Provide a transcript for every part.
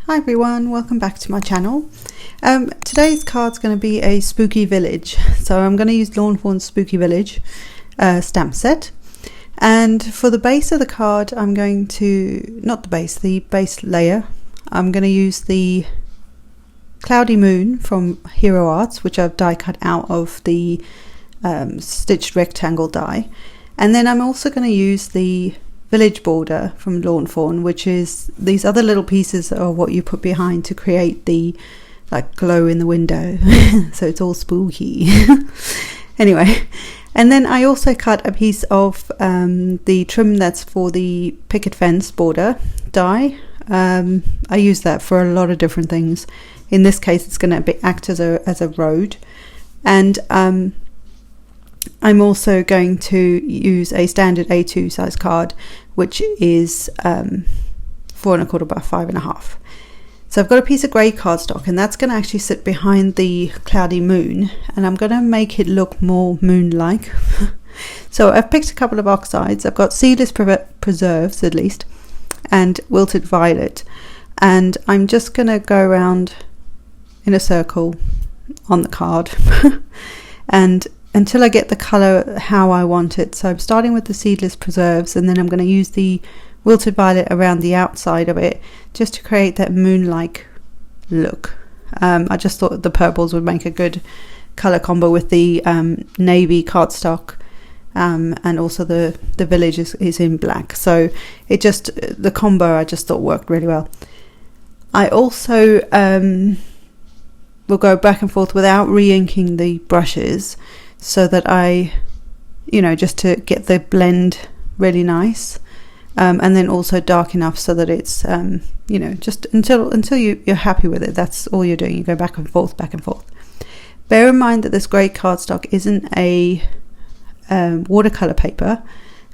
Hi everyone, welcome back to my channel. Today's card's going to be a spooky village, so I'm going to use Lawn Fawn's Spooky Village stamp set. And for the base of the card, I'm going to, the base layer, I'm going to use the Cloudy Moon from Hero Arts, which I've die cut out of the stitched rectangle die. And then I'm also going to use the village border from Lawn Fawn, which is these other little pieces are what you put behind to create the like glow in the window. So it's all spooky. Anyway, and then I also cut a piece of the trim that's for the picket fence border die. I use that for a lot of different things. In this case, it's going to act as a road, and I'm also going to use a standard A2 size card, which is 4 1/4 by 5.5. So I've got a piece of grey cardstock, and that's going to actually sit behind the cloudy moon, and I'm going to make it look more moon-like. So I've picked a couple of oxides. I've got seedless preserves at least, and wilted violet, and I'm just going to go around in a circle on the card and until I get the colour how I want it. So I'm starting with the seedless preserves, and then I'm going to use the wilted violet around the outside of it just to create that moon-like look. I just thought the purples would make a good colour combo with the navy cardstock, and also the village is in black, so it just, the combo I just thought worked really well. I also will go back and forth without re-inking the brushes, so that I, just to get the blend really nice, and then also dark enough so that it's, just until you're happy with it. That's all you're doing. You go back and forth, back and forth. Bear in mind that this grey cardstock isn't a watercolor paper,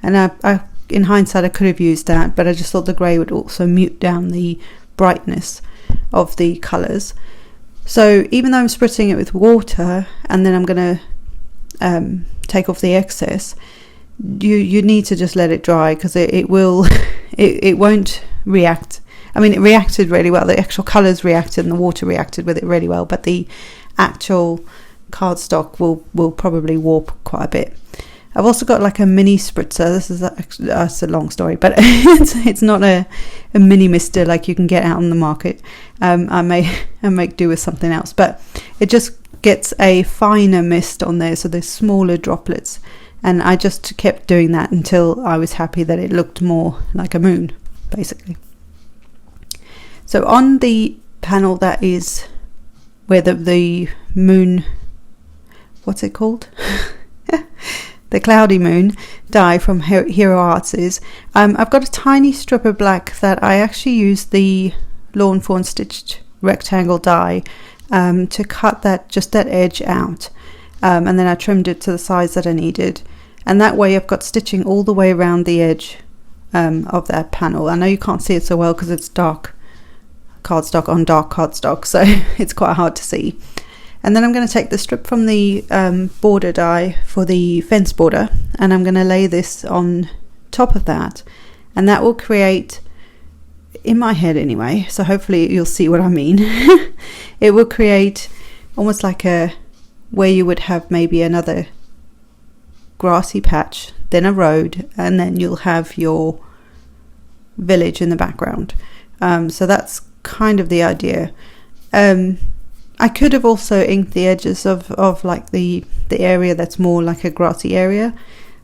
and I, in hindsight, I could have used that, but I just thought the grey would also mute down the brightness of the colors. So even though I'm spritzing it with water, and then I'm going to take off the excess, you need to just let it dry, because it won't react. I mean, it reacted really well. The actual colors reacted and the water reacted with it really well, but the actual cardstock will probably warp quite a bit. I've also got like a mini spritzer. This is that's a long story, but it's not a mini mister like you can get out on the market. I may do with something else, but it just gets a finer mist on there, so there's smaller droplets, and I just kept doing that until I was happy that it looked more like a moon, basically. So on the panel that is where the moon, what's it called? The Cloudy Moon die from Hero Arts is, I've got a tiny strip of black that I actually used the Lawn Fawn stitched rectangle die to cut that edge out, and then I trimmed it to the size that I needed, and that way I've got stitching all the way around the edge of that panel. I know you can't see it so well because it's dark cardstock on dark cardstock, so it's quite hard to see. And then I'm going to take the strip from the border die for the fence border, and I'm going to lay this on top of that, and that will create, in my head anyway, so hopefully you'll see what I mean, it will create almost like where you would have maybe another grassy patch, then a road, and then you'll have your village in the background. So that's kind of the idea. I could have also inked the edges of like the area that's more like a grassy area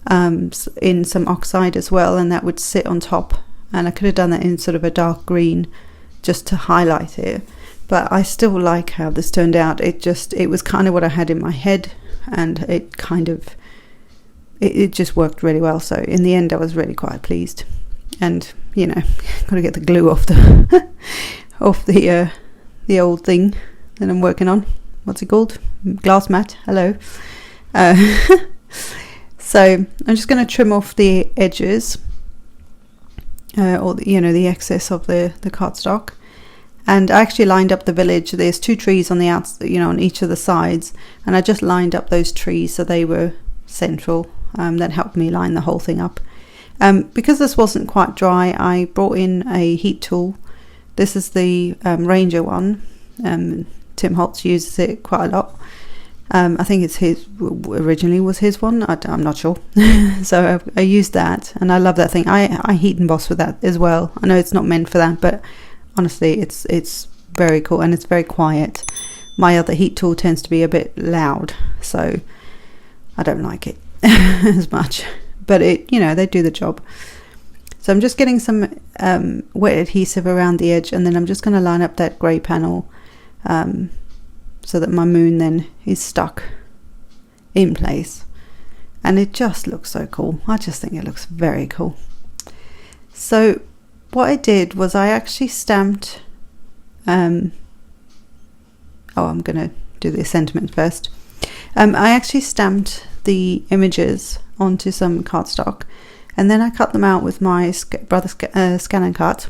in some oxide as well, and that would sit on top, and I could have done that in sort of a dark green just to highlight it, but I still like how this turned out. It was kind of what I had in my head, and it just worked really well. So in the end I was really quite pleased, and got to get the glue off the off the old thing that I'm working on. What's it called? Glass mat. Hello. So I'm just going to trim off the edges, or the excess of the cardstock, and I actually lined up the village. There's 2 trees on the outside, on each of the sides, and I just lined up those trees so they were central. That helped me line the whole thing up. Because this wasn't quite dry, I brought in a heat tool This is the Ranger one. Tim Holtz uses it quite a lot. I think it's originally was his one. I'm not sure. So I used that, and I love that thing. I heat emboss with that as well. I know it's not meant for that, but honestly, it's very cool, and it's very quiet. My other heat tool tends to be a bit loud, so I don't like it as much. But they do the job. So I'm just getting some wet adhesive around the edge, and then I'm just going to line up that grey panel so that my moon then is stuck in place. And it just looks so cool. I just think it looks very cool. So what I did was I actually stamped I'm going to do the sentiment first. I actually stamped the images onto some cardstock, and then I cut them out with my brother Scan and Cut,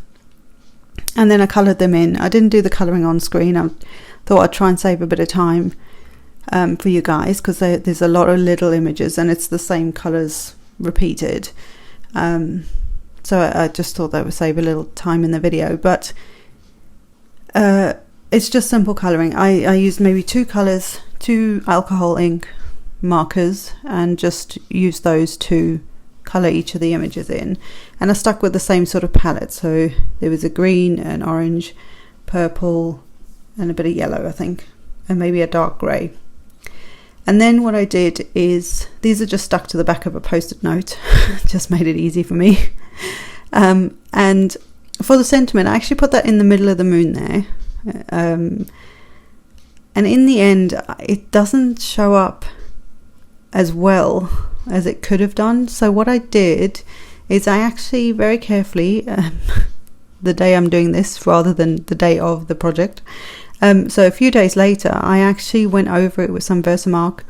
and then I coloured them in. I didn't do the colouring on screen. I thought I'd try and save a bit of time for you guys, because there's a lot of little images and it's the same colours repeated. So I just thought that would save a little time in the video, but it's just simple colouring. I used maybe 2 colours, 2 alcohol ink markers, and just used those to colour each of the images in. And I stuck with the same sort of palette. So there was a green, an orange, purple, and a bit of yellow, I think, and maybe a dark grey. And then what I did is, these are just stuck to the back of a post-it note. Just made it easy for me. And for the sentiment, I actually put that in the middle of the moon there. And in the end, it doesn't show up as well as it could have done. So what I did is I actually very carefully, the day I'm doing this rather than the day of the project, so a few days later, I actually went over it with some Versamark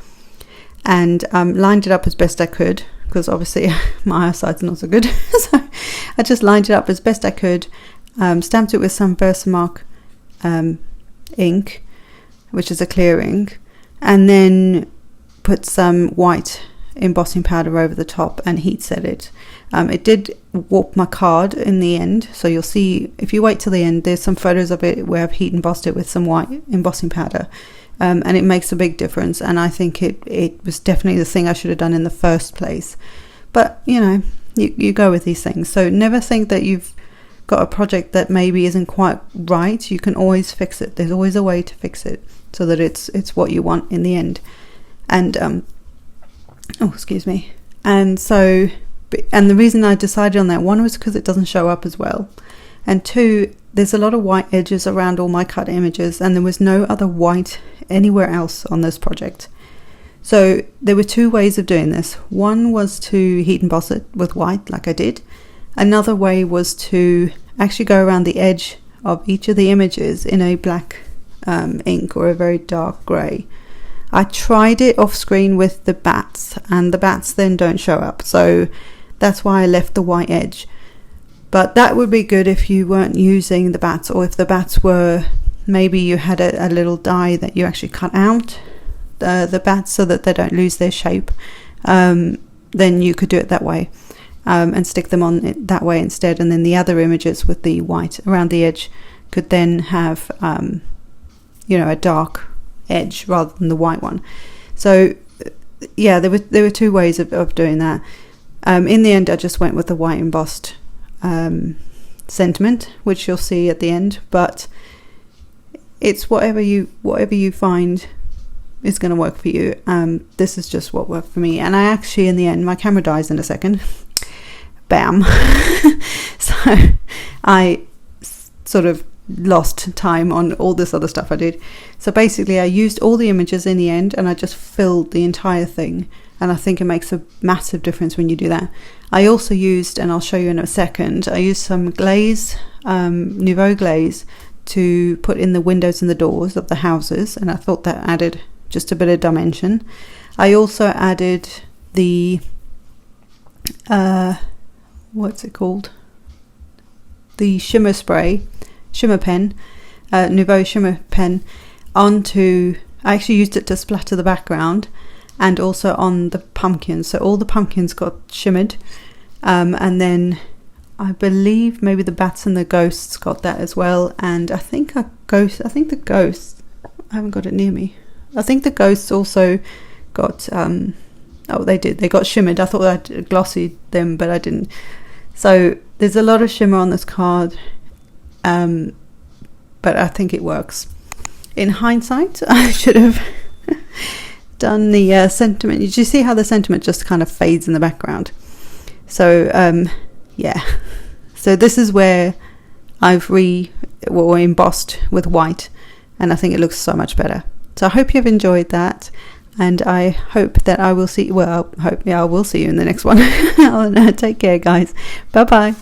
and lined it up as best I could, because obviously my eyesight's not so good. So I just lined it up as best I could, stamped it with some Versamark ink, which is a clear ink, and then put some white embossing powder over the top and heat set it. It did warp my card in the end, so you'll see if you wait till the end, there's some photos of it where I've heat embossed it with some white embossing powder, and it makes a big difference. And I think it was definitely the thing I should have done in the first place. But you go with these things, so never think that you've got a project that maybe isn't quite right. You can always fix it. There's always a way to fix it so that it's what you want in the end. And excuse me. And so, and the reason I decided on that, one was because it doesn't show up as well, and 2, there's a lot of white edges around all my cut images, and there was no other white anywhere else on this project. So there were 2 ways of doing this. One was to heat emboss it with white, like I did. Another way was to actually go around the edge of each of the images in a black ink or a very dark grey. I tried it off screen with the bats, and the bats then don't show up, so that's why I left the white edge. But that would be good if you weren't using the bats, or if the bats were, maybe you had a little die that you actually cut out the bats so that they don't lose their shape. Then you could do it that way, and stick them on it that way instead, and then the other images with the white around the edge could then have a dark edge rather than the white one. So yeah, there were 2 ways of doing that. In the end, I just went with the white embossed sentiment, which you'll see at the end. But it's whatever you find is going to work for you. This is just what worked for me. And I actually, in the end, my camera dies in a second. Bam. So I sort of lost time on all this other stuff I did. So basically I used all the images in the end, and I just filled the entire thing, and I think it makes a massive difference when you do that. I also used, and I'll show you in a second, I used some glaze, Nouveau glaze, to put in the windows and the doors of the houses, and I thought that added just a bit of dimension. I also added the what's it called, the shimmer pen, Nouveau shimmer pen, onto, I actually used it to splatter the background and also on the pumpkins. So all the pumpkins got shimmered, and then I believe maybe the bats and the ghosts got that as well, and I think the ghosts, I haven't got it near me. I think the ghosts also got they got shimmered. I thought I'd glossied them, but I didn't. So there's a lot of shimmer on this card, but I think it works. In hindsight, I should have done the sentiment. Did you see how the sentiment just kind of fades in the background? So yeah, so this is where I've embossed with white, and I think it looks so much better. So I hope you've enjoyed that, and I hope that I will see. Well, I will see you in the next one. Take care, guys. Bye bye.